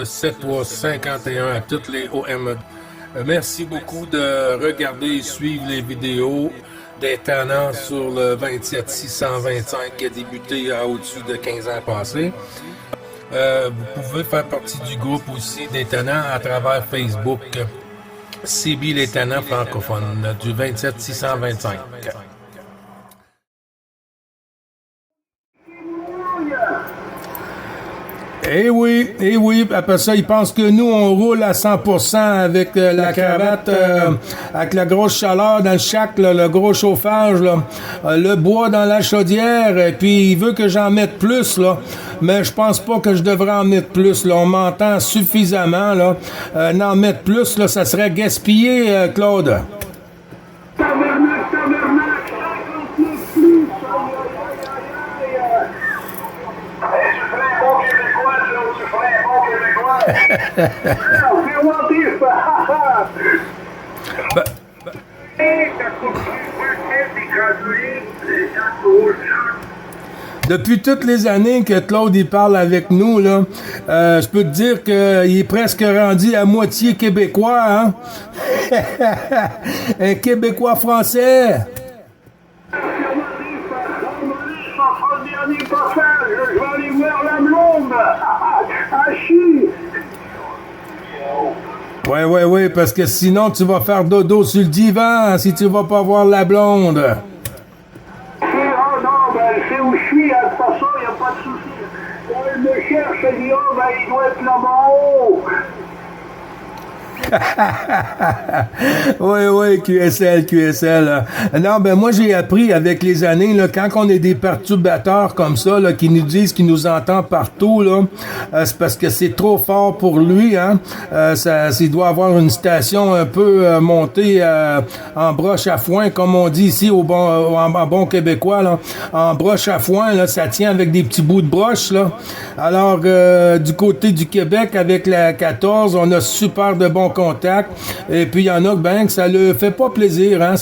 7351 à toutes les OM. Merci beaucoup de regarder et suivre les vidéos des Tannants sur le 27625 qui a débuté à au-dessus de 15 ans passés. Vous pouvez faire partie du groupe aussi des Tannants à travers Facebook. CB les Tannants francophones du 27625. Eh oui, après ça, ils pensent que nous, on roule à 100% avec la cravate, avec la grosse chaleur dans le shack, là, le gros chauffage, là, le bois dans la chaudière, et puis il veut que j'en mette plus, là, mais je pense pas que je devrais en mettre plus, là, on m'entend suffisamment, là, n'en mettre plus, là, ça serait gaspillé, Claude. Depuis toutes les années que Claude il parle avec nous, là, je peux te dire qu'il est presque rendu à moitié québécois, hein? Un Québécois français. Je vais aller voir la blonde. Ouais, parce que sinon tu vas faire dodo sur le divan si tu vas pas voir la blonde. Oh non, ben elle sait où je suis, de toute façon, il n'y a pas de souci. Quand elle me cherche, elle dit, oh ben il doit être là-bas en haut. Oui, QSL. Non, ben moi j'ai appris avec les années, là, quand on est des perturbateurs comme ça, là, qui nous disent qu'ils nous entendent partout, là, c'est parce que c'est trop fort pour lui, hein. Il doit avoir une station un peu montée en broche à foin, comme on dit ici en bon québécois, là. En broche à foin, là, ça tient avec des petits bouts de broche, là. Alors, du côté du Québec, avec la 14, on a super de bons contact, et puis il y en a que ça le fait pas plaisir, hein,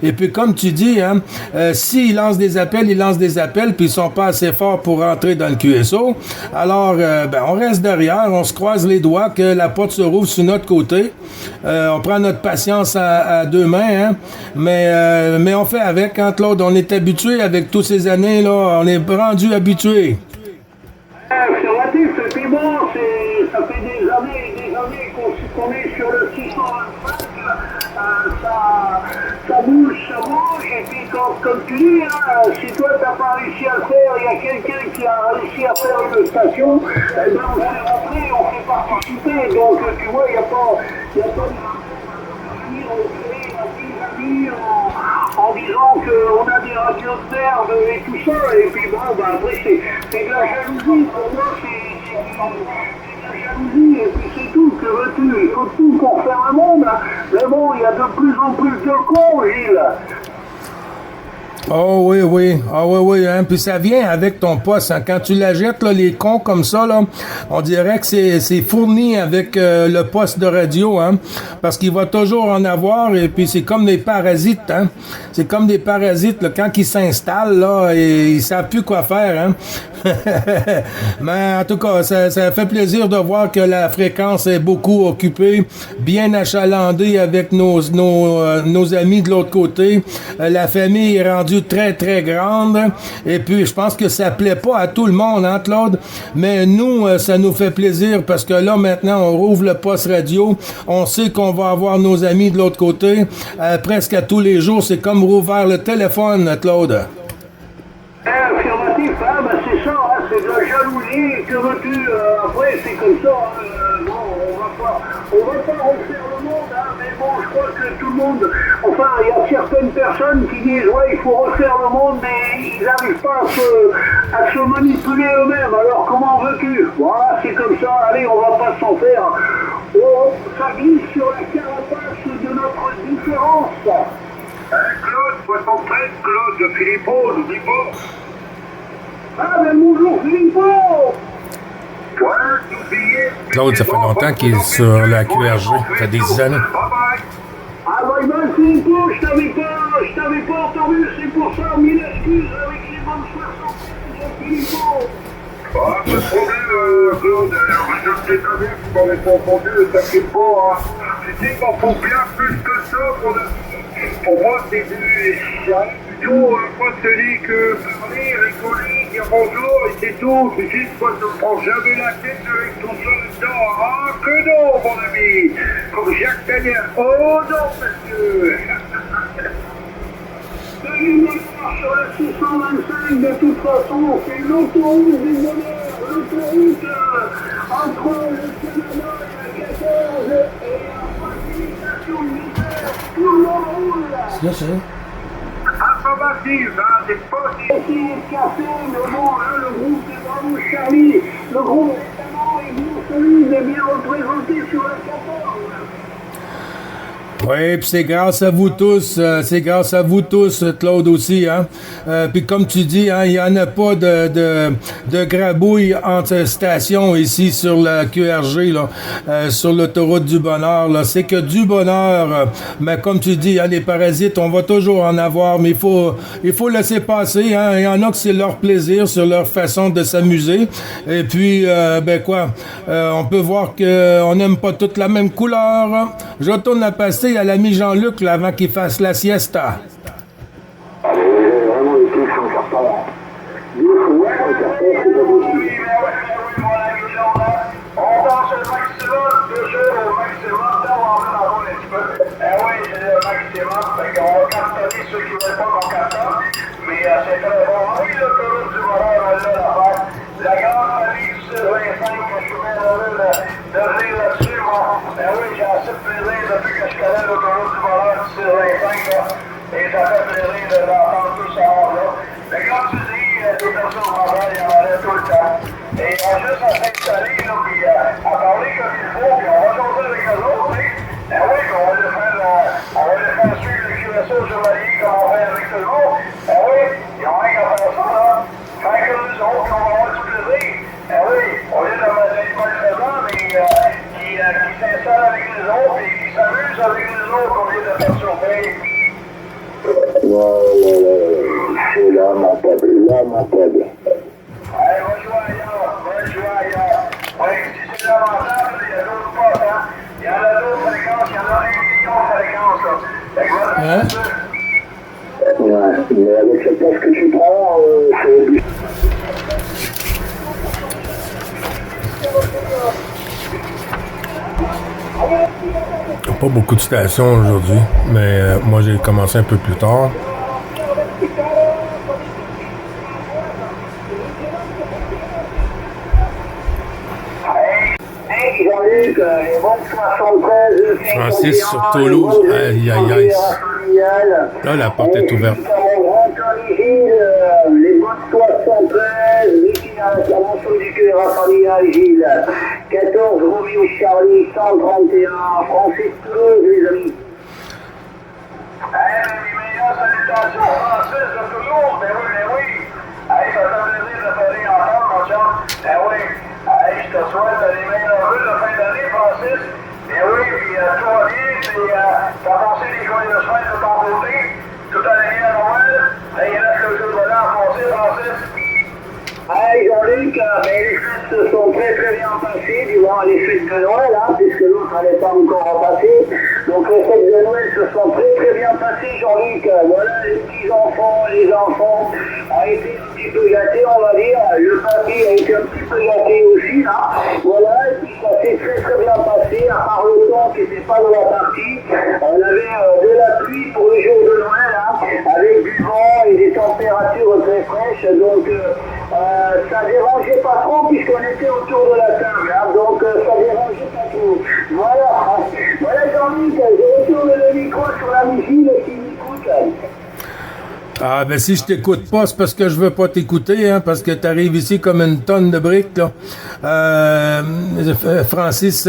et puis comme tu dis, hein, s'ils lancent des appels, puis ils sont pas assez forts pour rentrer dans le QSO, alors on reste derrière, on se croise les doigts que la porte se rouvre sur notre côté, on prend notre patience à deux mains, hein, mais on fait avec, hein, Claude, on est habitué avec toutes ces années, là, on est rendu habitué. C'est relatif, et puis bon, ça fait des années qu'on est sur le 625, ça bouge, et puis comme tu dis, hein, si toi t'as pas réussi à le faire, il y a quelqu'un qui a réussi à faire une station, eh ben on fait rentrer, on fait participer, donc tu vois, il n'y a pas de en disant qu'on a des radios de merde et tout ça, et puis bon, après c'est de la jalousie, pour moi c'est de la jalousie, et puis c'est tout, que veux-tu, il faut tout pour faire un monde, hein. Mais bon, il y a de plus en plus de cons, Gilles. Oh oui, hein. Puis ça vient avec ton poste, hein. Quand tu la jettes, là, les cons comme ça, là, on dirait que c'est fourni avec le poste de radio, hein. Parce qu'il va toujours en avoir, et puis c'est comme des parasites, hein. C'est comme des parasites, là. Quand ils s'installent, là, et ils savent plus quoi faire, hein. Mais en tout cas, ça fait plaisir de voir que la fréquence est beaucoup occupée, bien achalandée avec nos amis de l'autre côté. La famille est rendue très, très grande. Et puis, je pense que ça plaît pas à tout le monde, hein, Claude? Mais nous, ça nous fait plaisir parce que là, maintenant, on rouvre le poste radio. On sait qu'on va avoir nos amis de l'autre côté. Presque à tous les jours, c'est comme rouvrir le téléphone, Claude. Affirmatif, hein, c'est ça, hein, c'est de la jalousie, que veux-tu, après c'est comme ça, hein, bon, on va pas refaire le monde, hein, mais bon, je crois que tout le monde, enfin, il y a certaines personnes qui disent, ouais, il faut refaire le monde, mais ils n'arrivent pas à se manipuler eux-mêmes, alors comment veux-tu? Voilà, c'est comme ça, allez, on va pas s'en faire, ça glisse sur la carapace de notre différence. Claude, 73, Claude Philippot, n'oublie pas. Ah, mais bonjour Philippot! Claude, ça fait longtemps qu'il est sur la QRG, ça fait des années. Ah, bye bye Philippot, je t'avais pas entendu, c'est pour ça, mille excuses avec les bonnes 60 Philippot. Ah, pas de problème, Claude. Je t'ai pas vu, vous m'avez confondu, t'inquiète pas. Hein. Tu sais, il m'en faut bien plus que ça pour moi, c'est plutôt moi celui que parler, rigoler, dire bonjour et c'est tout. Tu sais, moi, je ne prends jamais la tête avec ton seul dedans. Ah, que non, mon ami. Comme Jacques Daniel. Oh non, monsieur. Sur la 625, de toute façon, c'est l'autoroute du bonheur, l'autoroute entre le Canada et la 14 et la facilitation militaire, tout le monde roule. Là, c'est... Informative, hein, c'est pas si... Essayez de casser, mais bon, hein, le groupe de Bravo Charlie, le groupe notamment est bien celui de bien représenté sur la 14. Oui, puis c'est grâce à vous tous, Claude aussi, hein. Puis comme tu dis, hein, il n'y en a pas de grabouille entre stations ici sur la QRG, là, sur l'autoroute du bonheur, là. C'est que du bonheur, mais comme tu dis, hein, les parasites, on va toujours en avoir, mais il faut laisser passer, hein. Il y en a que c'est leur plaisir, sur leur façon de s'amuser. Et puis, on peut voir qu'on n'aime pas toutes la même couleur. Je retourne la passer à l'ami Jean-Luc là, avant qu'il fasse la siesta. Allez, vraiment les trucs sont carton. Deux fois, un carton, c'est pas possible. Oui, mon ami Jean-Luc. On danse le maximum, toujours au maximum, là, on va en avoir un petit peu. Oui, c'est le maximum, fait qu'on va cartonner ceux qui veulent pas qu'on cartonne, mais c'est très bon. Oui, l'autoroute du bonheur, on l'a l'affaire. La grande famille du 25, que je suis bien heureux de venir là-dessus, moi. Oui, j'ai assez de plaisir depuis que je connais l'autoroute du bonheur du 25, là. Et ça fait plaisir d'entendre tout ça là. Mais comme tu dis, des personnes au travail, il y en a tout le temps. Et on a juste à s'installer, là, puis à parler comme il faut, puis on va jaser avec eux autres, oui. Oui, on va les faire suivre le QSO journalier comme on fait avec tout le monde. Oui, ils ont rien qu'à faire ça, là. Faire que nous autres, qu'on va avoir du plaisir. Oui, au lieu de mettre pas le présent, mais qui s'installent avec nous autres et qui s'amusent avec nous autres au lieu de perturber. C'est là, mon peuple, là, mon peuple. Allez, va jouer ailleurs. Oui, si c'est l'avantage, il y a d'autres postes, hein. Il y en a d'autres fréquences, il y en a 1 million de fréquences, là. Fait que voilà, ouais, mais avec ce poste que tu prends, c'est obligé. Pas beaucoup de stations aujourd'hui, mais moi j'ai commencé un peu plus tard. Francis sur Toulouse, aïe aïe aïe. Là la porte est ouverte. Les bottes 73, l'intervention du cœur familial Gilles. 14 Romeo Charlie 131, Francis Toulouse, les amis. Les meilleures salutations, Francis, de toujours. Mais oui. Ça fait plaisir de parler encore, mon chum. Oui. Je te souhaite les meilleurs vœux de fin d'année, Francis. Oui, puis tout va bien. T'as passé les joyeuses fêtes de ton côté. Tout allait bien à Noël. Il reste le jeu de volant à passer, Francis. Jean-Luc, les fêtes se sont très bien passées durant les fêtes de Noël, hein, puisque l'autre n'allait pas encore passer. Donc les fêtes de Noël se sont très bien passées, Jean-Luc. Voilà, les petits-enfants, les enfants ont été un petit peu gâtés, on va dire. Le papy a été un petit peu gâté aussi, là. Voilà, et puis ça s'est très bien passé, à part le temps qui n'était pas dans la partie. On avait de la pluie pour le jour de Noël, hein, avec du vent et des températures très fraîches. Donc ça dérangeait pas trop puisqu'on était autour de la table, hein, donc ça dérangeait pas trop. Voilà Jean-Luc, je retourne le micro sur la musique qui m'écoute. Ah, ben si je t'écoute pas, c'est parce que je veux pas t'écouter, hein, parce que t'arrives ici comme une tonne de briques, là. Francis,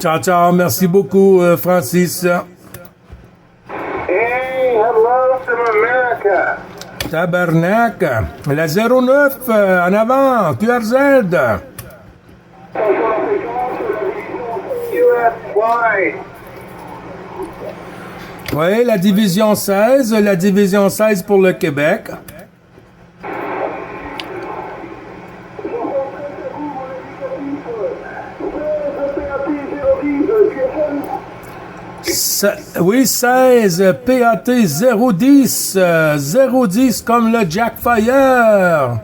Ciao, ciao. Merci beaucoup, Francis. Hey, hello from America. Tabarnak. La 09, en avant, QRZ. USY. Oui, la division 16 pour le Québec. Oui, 16, PAT 010, 010 comme le Jack Fire.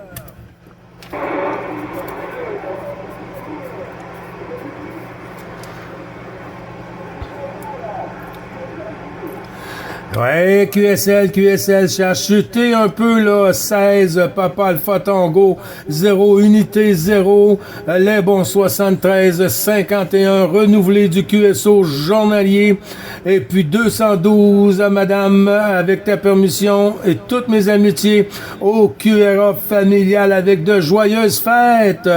Ouais, QSL, ça a chuté un peu, là, 16, Papa Alpha Tango, 0, Unité 0, les bons 73, 51, renouvelé du QSO journalier, et puis 212, Madame, avec ta permission, et toutes mes amitiés au QRA familial avec de joyeuses fêtes.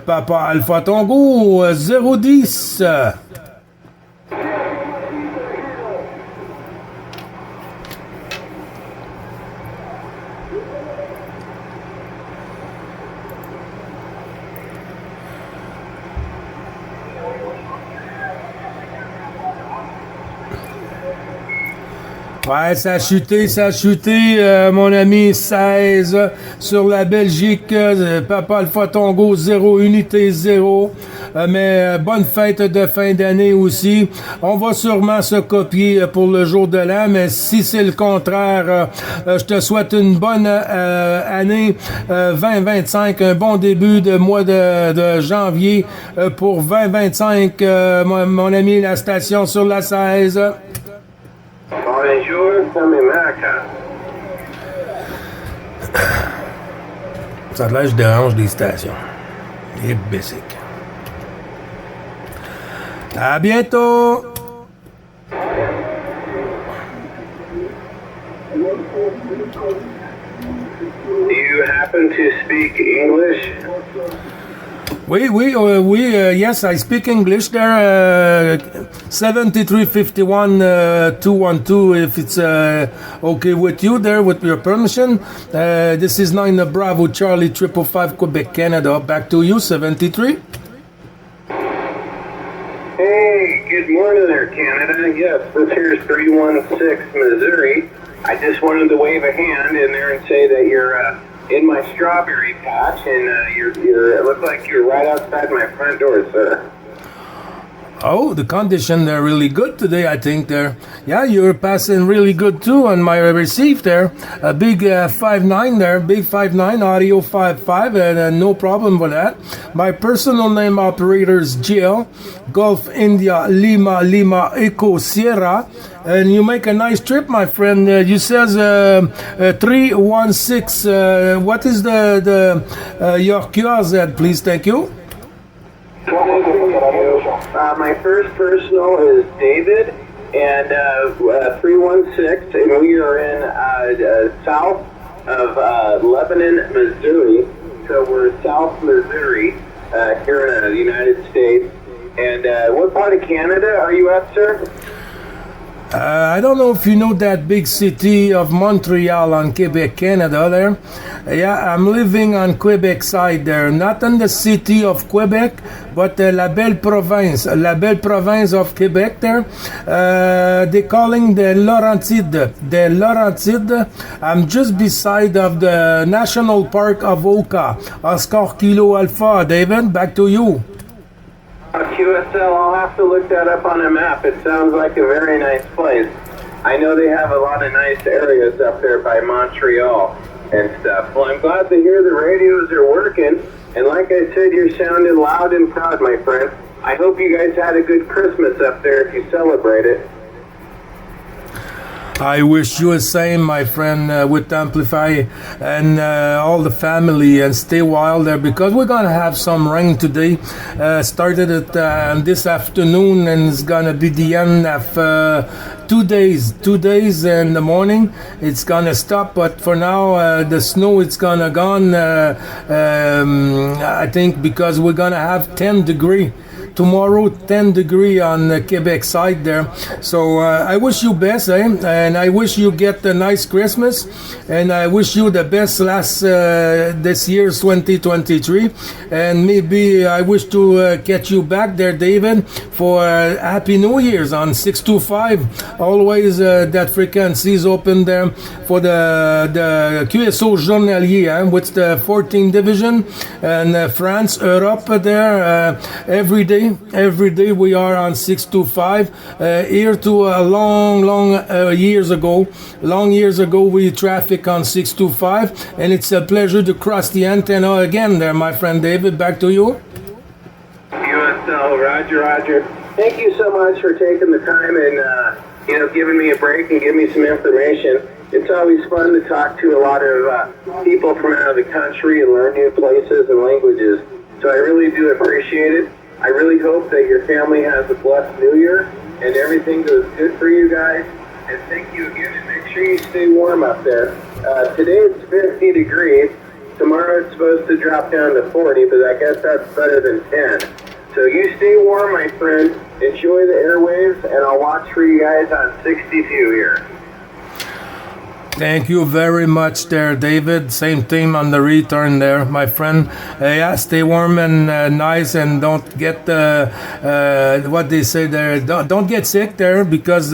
Papa Alpha Tango, 010. Ouais, ça a chuté, mon ami, 16 sur la Belgique, Papa Alpha Tango 0, Unité 0, mais bonne fête de fin d'année aussi. On va sûrement se copier pour le jour de l'an, mais si c'est le contraire, je te souhaite une bonne année 2025, un bon début de mois de janvier pour 2025, mon ami, la station sur la 16. Bonjour from America. Ça a l'air, je dérange des stations. Et basic. À bientôt! Do you happen to speak English? Oui, yes, I speak English there. 7351 212, if it's okay with you there, with your permission. This is 9 Bravo Charlie 555 Quebec, Canada. Back to you, 73. Hey, good morning there, Canada. Yes, this here's 316 Missouri. I just wanted to wave a hand in there and say that you're in my strawberry patch, and it looks like you're right outside my front door, sir. Oh, the condition are really good today, I think there. Yeah, you're passing really good too on my receive there. A big 5.9 there, big 5.9, audio 5.5, and no problem with that. My personal name operator is Jill, Gulf India Lima Echo Sierra. And you make a nice trip, my friend. You says 316. What is your QRZ, please? Thank you. My first personal is David, and 316, and we are in south of Lebanon, Missouri. So we're South Missouri here in the United States. And what part of Canada are you at, sir? I don't know if you know that big city of Montreal on Quebec, Canada there. Yeah, I'm living on Quebec side there. Not in the city of Quebec, but La Belle Province of Quebec there. They calling the Laurentides. I'm just beside of the National Park of Oka. Oscar Kilo Alpha. David, back to you. QSL, I'll have to look that up on a map. It sounds like a very nice place. I know they have a lot of nice areas up there by Montreal and stuff. Well, I'm glad to hear the radios are working. And like I said, you're sounding loud and proud, my friend. I hope you guys had a good Christmas up there if you celebrate it. I wish you the same, my friend, with Amplify and all the family, and stay wild there, because we're gonna have some rain today. Started it this afternoon, and it's gonna be the end of 2 days. 2 days in the morning, it's gonna stop. But for now, the snow it's gonna gone. I think because we're gonna have 10 degree tomorrow 10 degree on the Quebec side there. So I wish you best, and I wish you get a nice Christmas, and I wish you the best this year's 2023, and maybe I wish to catch you back there, David, for Happy New Year's on 625. Always that frequency is open there for the QSO Journalier, with the 14th division and France, Europe there. Every day we are on 625. Here to long years ago we traffic on 625, and it's a pleasure to cross the antenna again there, my friend David. Back to you. USL, Roger. Thank you so much for taking the time and giving me a break and giving me some information. It's always fun to talk to a lot of people from out of the country and learn new places and languages. So I really do appreciate it. I really hope that your family has a blessed New Year and everything goes good for you guys. And thank you again, and make sure you stay warm up there. Today it's 50 degrees. Tomorrow it's supposed to drop down to 40, but I guess that's better than 10. So you stay warm, my friend. Enjoy the airwaves, and I'll watch for you guys on 62 here. Thank you very much there, David. Same thing on the return there, my friend. Yeah, stay warm and nice, and don't get what they say there. Don't get sick there, because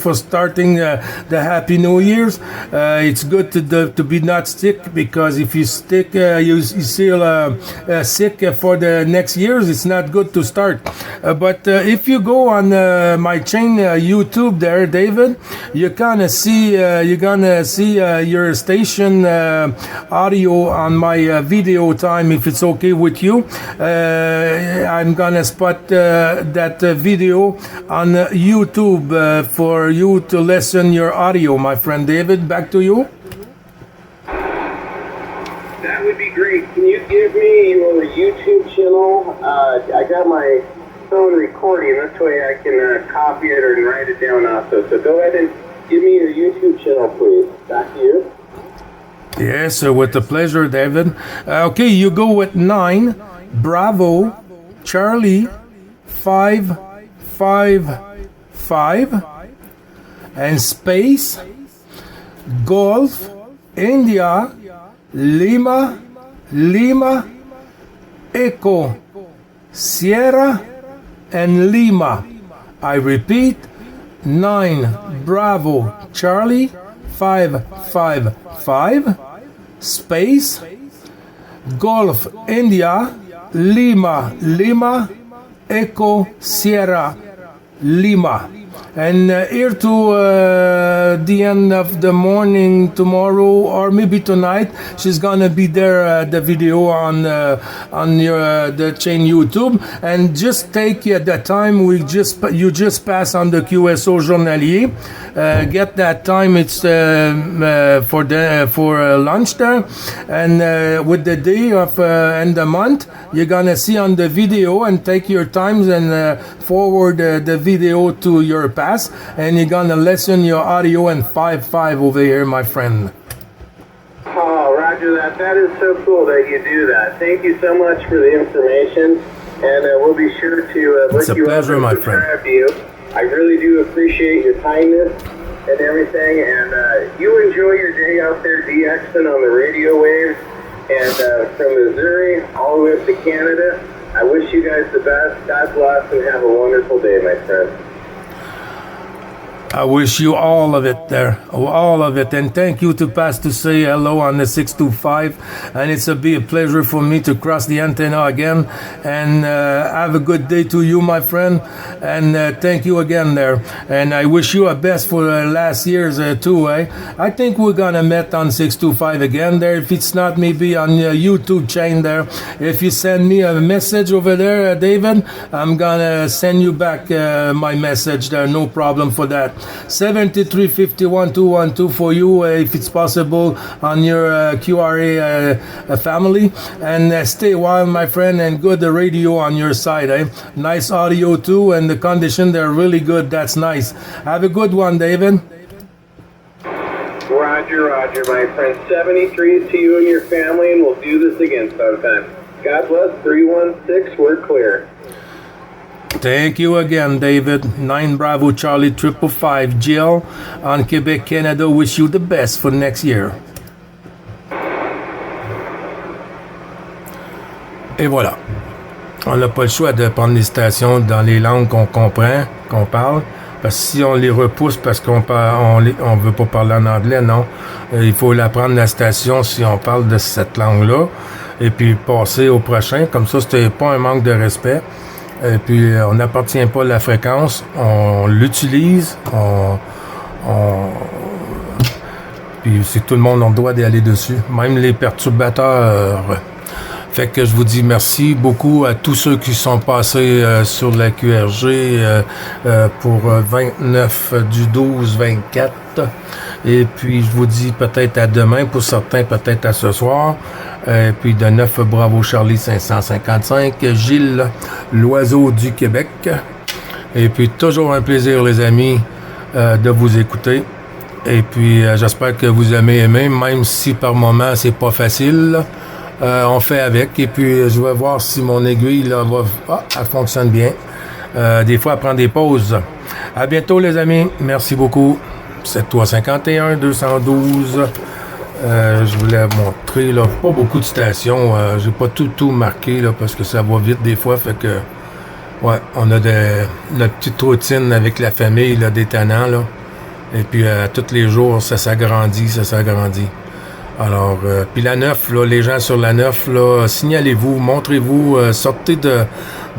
for starting the Happy New Year's, it's good to be not sick, because if you stick, you feel sick for the next years. It's not good to start. But if you go on my chain YouTube there, David, you're gonna see your station audio on my video time, if it's okay with you. I'm gonna spot that video on YouTube for you to listen your audio, my friend David. Back to you. That would be great. Can you give me your YouTube channel? I got my phone recording. This way I can copy it or write it down also. So go ahead and give me your YouTube channel, please. Back to you. Yes, with the pleasure, David. Okay, you go with 9, Bravo, Charlie, 555, and space, Golf, India, Lima, Echo, Sierra, and Lima. I repeat, 9, Bravo, Charlie, 555, space, Golf, India, Lima, Echo, Sierra, Lima. And here to the end of the morning tomorrow, or maybe tonight, she's gonna be there, the video on your the chain YouTube, and just take the time you just pass on the QSO Journalier. Get that time. It's for lunch there, and with the day of and the month, you're gonna see on the video, and take your times and forward the video to your pass, and you're gonna listen your audio in 5.5 over here, my friend. Oh, Roger that. That is so cool that you do that. Thank you so much for the information, and we'll be sure to it's look a you pleasure, up and my subscribe to you. I really do appreciate your kindness and everything, and you enjoy your day out there DXing on the radio waves, and from Missouri all the way up to Canada. I wish you guys the best. God bless, and have a wonderful day, my friend. I wish you all of it there, all of it, and thank you to pass to say hello on the 625, and it's be a pleasure for me to cross the antenna again, and have a good day to you, my friend, and thank you again there, and I wish you a best for last year's too. I think we're gonna meet on 625 again there. If it's not, maybe on your YouTube chain there. If you send me a message over there, David, I'm gonna send you back my message there, no problem for that. 7351-212 for you, if it's possible, on your QRA family, and stay wild, my friend, and good radio on your side. Nice audio too, and the condition, they're really good. That's nice. Have a good one, David. Roger, my friend. 73 to you and your family, and we'll do this again sometime. God bless. 316, we're clear. Thank you again, David. 9 Bravo Charlie 555. Jill on Quebec, Canada. Wish you the best for next year. Et voilà. On n'a pas le choix de prendre les stations dans les langues qu'on comprend, qu'on parle. Parce que si on les repousse parce qu'on veut pas parler en anglais, non. Il faut l'apprendre la station si on parle de cette langue-là. Et puis passer au prochain. Comme ça, c'était pas un manque de respect. Et puis on n'appartient pas à la fréquence. On l'utilise. Puis c'est tout le monde a le droit d'y aller dessus. Même les perturbateurs. Fait que je vous dis merci beaucoup à tous ceux qui sont passés sur la QRG pour 29 du 12-24. Et puis je vous dis peut-être à demain, pour certains peut-être à ce soir. Et puis de 9 Bravo Charlie 555, Gilles, l'oiseau du Québec. Et puis toujours un plaisir les amis de vous écouter. Et puis j'espère que vous aimez aimer, même si par moment c'est pas facile. On fait avec, et puis je vais voir si mon aiguille là elle fonctionne bien. Des fois elle prend des pauses. À bientôt les amis, merci beaucoup. 7351 212. Je voulais montrer là, pas beaucoup de stations. J'ai pas tout marqué là, parce que ça va vite des fois, fait que ouais, on a notre petite routine avec la famille là, des tannants là. Et puis tous les jours ça s'agrandit. Alors, puis la 9, là, les gens sur la 9, là, signalez-vous, montrez-vous, sortez de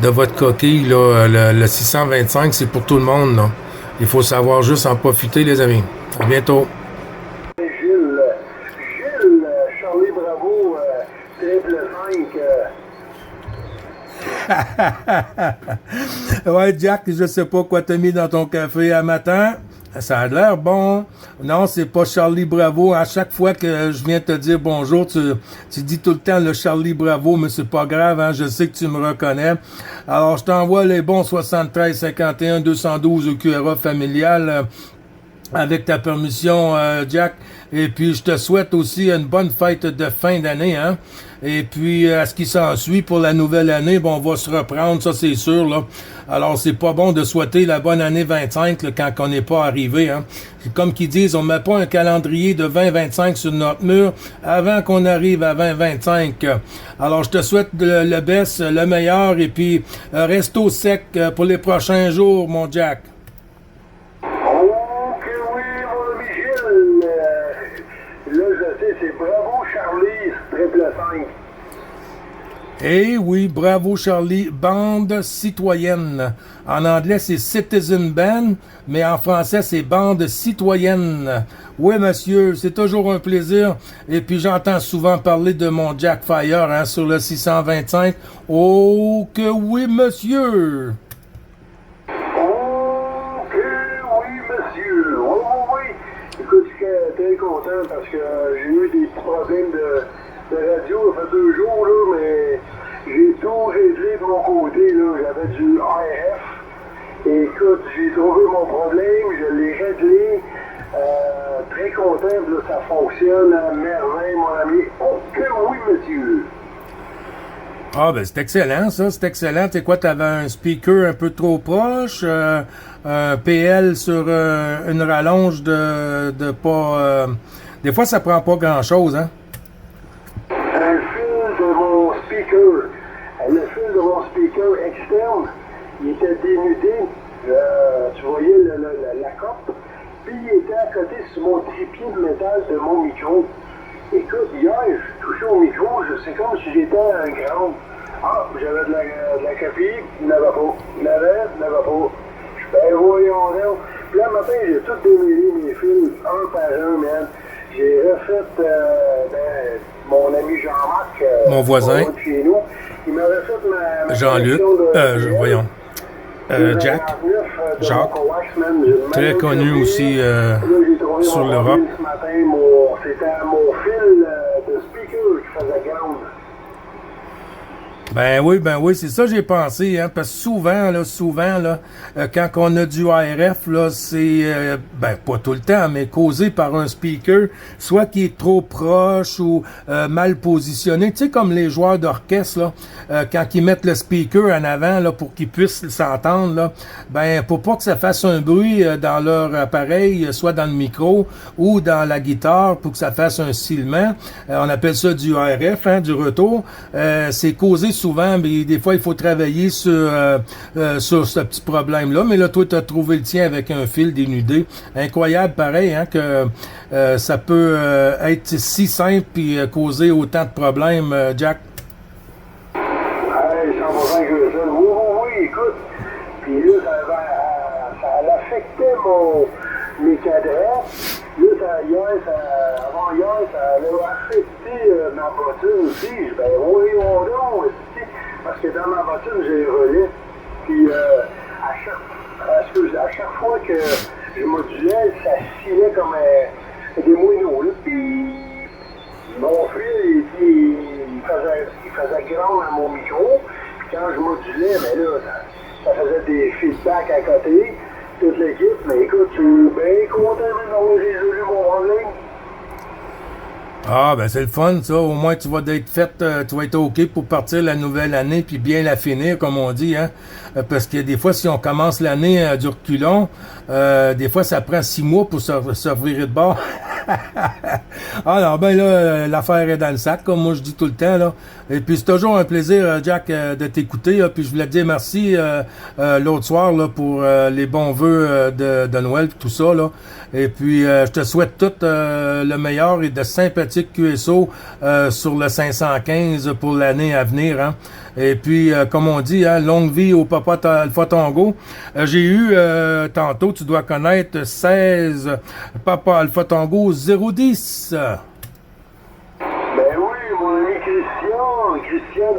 votre coquille, là, le 625, c'est pour tout le monde, là. Il faut savoir juste en profiter, les amis. À bientôt. Gilles, Charlie Bravo, triple 5. Ouais, Jack, je sais pas quoi t'as mis dans ton café à matin. Ça a l'air bon. Non, c'est pas Charlie Bravo. À chaque fois que je viens te dire bonjour, tu dis tout le temps le Charlie Bravo, mais c'est pas grave, hein, je sais que tu me reconnais. Alors, je t'envoie les bons 73 51 212 au QRA familial avec ta permission, Jack. Et puis, je te souhaite aussi une bonne fête de fin d'année, hein. Et puis, à ce qui s'ensuit pour la nouvelle année, bon, on va se reprendre, ça c'est sûr, là. Alors, c'est pas bon de souhaiter la bonne année 25, là, quand on n'est pas arrivé, hein. Comme qu'ils disent, on met pas un calendrier de 2025 sur notre mur avant qu'on arrive à 2025. Alors, je te souhaite le best, le meilleur, et puis, reste au sec pour les prochains jours, mon Jack. C'est Bravo Charlie, triple 5. Eh oui, Bravo Charlie, bande citoyenne. En anglais, c'est Citizen Band, mais en français, c'est bande citoyenne. Oui, monsieur, c'est toujours un plaisir. Et puis, j'entends souvent parler de mon Jack Fire, hein, sur le 625. Oh, que oui, monsieur! Oh, que oui, monsieur! Oui. Écoute, je suis très content parce que j'ai eu des petits problèmes de radio, ça fait 2 jours, là, mais j'ai tout réglé de mon côté, là. J'avais du ARF. Et écoute, j'ai trouvé mon problème, je l'ai réglé. Très content, là, ça fonctionne à merveille, mon ami. Oh, que oui, monsieur! Ah, ben, c'est excellent, ça, c'est excellent. Tu sais quoi, t'avais un speaker un peu trop proche, un PL sur une rallonge de pas... des fois, ça prend pas grand-chose, hein? Un fil de mon speaker, le fil de mon speaker externe, il était dénudé. Tu voyais la cope, puis il était à côté sur mon trépied de métal de mon micro. Écoute, hier, je touchais au micro, c'est comme si j'étais un grand. Ah, j'avais de la copie, il n'avait pas. Il n'avait pas. Je fais, voyons donc. Puis là, matin, j'ai tout démêlé mes fils, un par un, man. J'ai refait, mon ami Jean-Marc, mon voisin, chez nous, il m'a refait ma Jean-Luc, voyons, Jack, Jacques, très connu aussi sur l'Europe. C'était mon fil de speaker qui faisait grande. Ben oui, c'est ça que j'ai pensé, hein, parce que souvent, là, quand on a du ARF, là, c'est, ben, pas tout le temps, mais causé par un speaker, soit qui est trop proche ou mal positionné, tu sais, comme les joueurs d'orchestre, là, quand ils mettent le speaker en avant, là, pour qu'ils puissent s'entendre, là, ben, pour pas que ça fasse un bruit dans leur appareil, soit dans le micro ou dans la guitare, pour que ça fasse un silement, on appelle ça du ARF, hein, du retour, c'est causé souvent, mais des fois, il faut travailler sur ce petit problème-là. Mais là, toi, tu as trouvé le tien avec un fil dénudé. Incroyable, pareil, hein, que ça peut être si simple et causer autant de problèmes, Jack. Hey, 100% que ça. Oui, écoute. Puis là, ça affectait mes cadrans. Là, avant hier, ça a affecté ma bottine aussi. Ben oui, on donc, parce que dans ma bottine, j'ai le relais. Puis à chaque fois que je modulais, ça filait comme des moineaux. Là. Puis mon fil, il faisait grand à mon micro. Puis quand je modulais, ben là, ça faisait des feedbacks à côté. Toute l'équipe, mais écoute, je suis bien content d'avoir résolu mon problème. Ah, ben c'est le fun, ça. Au moins, tu vas être OK pour partir la nouvelle année puis bien la finir, comme on dit, hein. Parce que des fois, si on commence l'année du reculon, des fois, ça prend 6 mois pour se revirer de bord. Alors, ben là, l'affaire est dans le sac, comme moi je dis tout le temps, là. Et puis, c'est toujours un plaisir, Jack, de t'écouter, là. Puis, je voulais te dire merci l'autre soir, là, pour les bons vœux de Noël, tout ça, là. Et puis, je te souhaite tout le meilleur et de sympathiques QSO sur le 515 pour l'année à venir, hein. Et puis, comme on dit, hein, longue vie au Papa Alpha Tango. J'ai eu, tantôt, tu dois connaître, 16 Papa Alpha Tango 010. Ben oui, mon ami Christian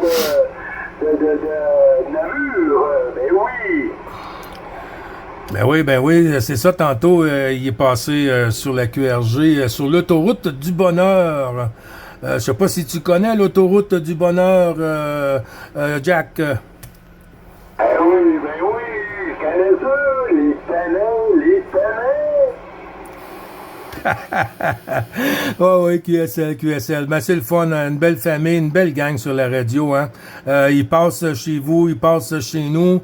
de Namur, ben oui. Ben oui, c'est ça, tantôt, il est passé sur la QRG, sur l'autoroute du bonheur. Je sais pas si tu connais l'autoroute du bonheur, Jack. Ben oui, je connais ça, les tanins. Oh oui, QSL. Ben, c'est le fun, hein, une belle famille, une belle gang sur la radio, hein. Ils passent chez vous, ils passent chez nous,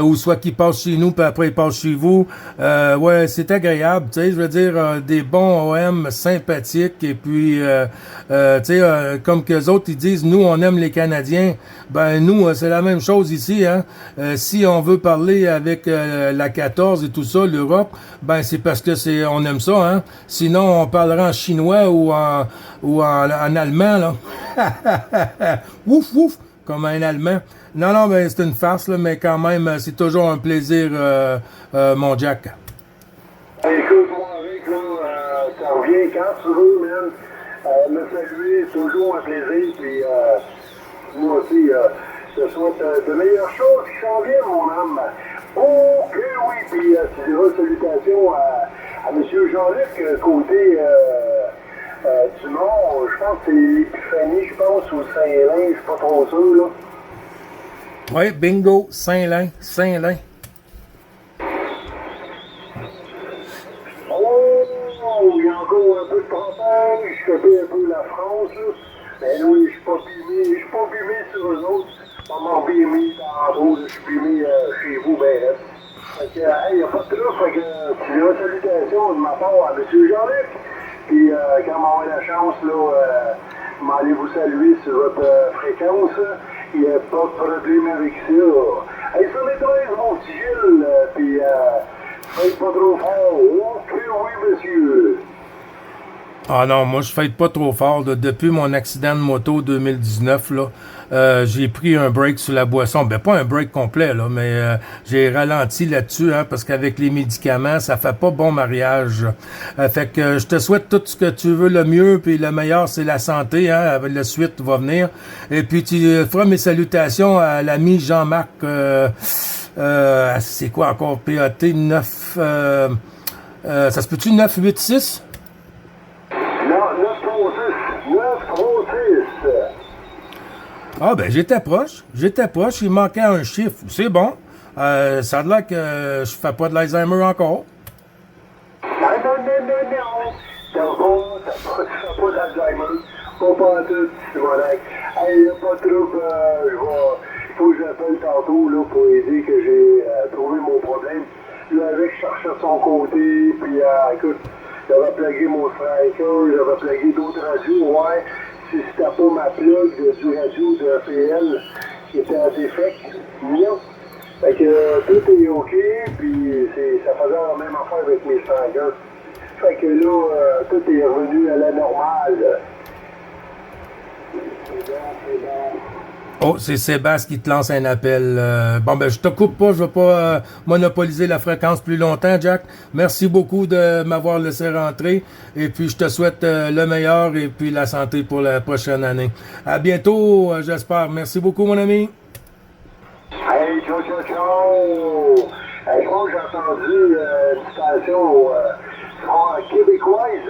ou soit qu'ils passent chez nous, puis après ils passent chez vous. Ouais, c'est agréable, tu sais, je veux dire, des bons OM sympathiques, et puis, tu sais, comme qu'eux autres, ils disent, nous, on aime les Canadiens. Ben, nous, c'est la même chose ici, hein. Si on veut parler avec la 14 et tout ça, l'Europe, ben, c'est parce que on aime ça, hein. Sinon, on parlera en chinois ou en allemand, là. Ouf, ouf, comme un allemand. Non, ben, c'est une farce, là, mais quand même, c'est toujours un plaisir, mon Jack. Écoute-moi avec, là, ça revient quand tu veux, man. Me saluer, c'est toujours un plaisir, puis moi aussi, je te souhaite de meilleures choses qui s'en viennent, mon âme. Oh, que oui, puis tu diras salutations à M. Jean-Luc, côté du Nord, je pense que c'est l'Épiphanie, je pense, ou Saint-Lin, je suis pas trop sûr, là. Oui, bingo, Saint-Lin. Oh, il y a encore un peu de campagne, je connais un peu la France, là. Ben oui, je suis pas bimé sur eux autres. Pas m'en bimé tantôt, je suis bimé chez vous, ben là. Fait que, hey, y a pas de trouble, fait que tu diras salutations de ma part à M. Jean-Luc. Puis quand on aura la chance, là, m'allez vous saluer sur votre fréquence. Il n'y a pas de problème avec ça. Hey, sur les 13, mon petit Gilles, puis faites pas trop fort. Ok, oui, monsieur. Ah non, moi je fête pas trop fort. Là. Depuis mon accident de moto 2019, là, j'ai pris un break sur la boisson. Ben pas un break complet, là, mais j'ai ralenti là-dessus, hein, parce qu'avec les médicaments, ça fait pas bon mariage. Fait que je te souhaite tout ce que tu veux le mieux, puis le meilleur, c'est la santé, hein. Avec la suite va venir. Et puis tu feras mes salutations à l'ami Jean-Marc. C'est quoi encore? PAT 9. Ça se peut-tu 986? Ah, ben, j'étais proche. Il manquait un chiffre. C'est bon. Ça a l'air que je fais pas de l'Alzheimer encore. Non. T'as pas d'Alzheimer. Pas tout, Simonac. Hey, y'a pas de trouble. Il faut que j'appelle tantôt là, pour aider que j'ai trouvé mon problème. Là, avec, je cherchais de son côté, puis écoute, j'avais plugué mon striker, j'avais plugué d'autres radios, ouais. Si c'était pas ma plug du radio de PL qui était à défect, non. Fait que tout est OK, puis ça faisait la même affaire avec mes strikers. Fait que là, tout est revenu à la normale. C'est bon. Oh, c'est Sébastien qui te lance un appel. Bon, ben, je te coupe pas, je vais pas monopoliser la fréquence plus longtemps, Jack. Merci beaucoup de m'avoir laissé rentrer. Et puis, je te souhaite le meilleur et puis la santé pour la prochaine année. À bientôt, j'espère. Merci beaucoup, mon ami. Hey, ciao. Hey, je crois que j'ai entendu une station québécoise.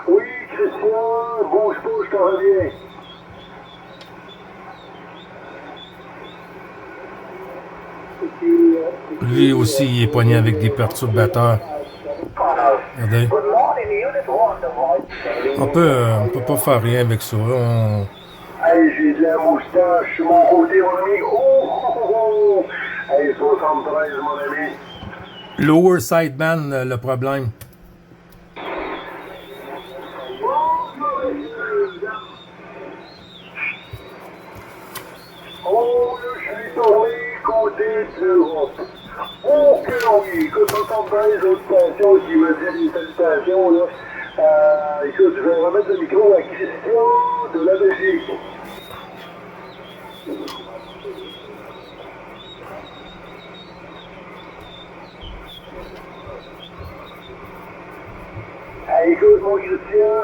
Oui, Christian, bouge pas, je te reviens. Lui aussi, il est poigné avec des perturbateurs. Regardez. On peut pas faire rien avec ça. Hey, j'ai de la moustache sur mon côté, mon ami. Oh! Hey, 73, mon ami. Lower sideband, le problème. Oh, là, je suis tourné côté d'Europe. Oh, que oui! Écoute, 73 autres stations qui me disent des salutations, là. Écoute, je vais remettre le micro à Christian de la Belgique. Hey, écoute, mon Christian,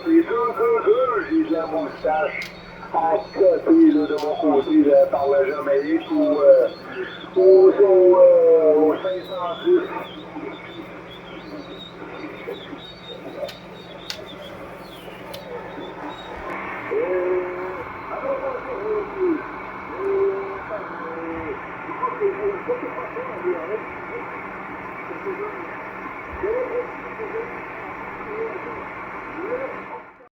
c'est deux, j'ai de la moustache à côté là, de mon côté là, par la Jamaïque ou au 510.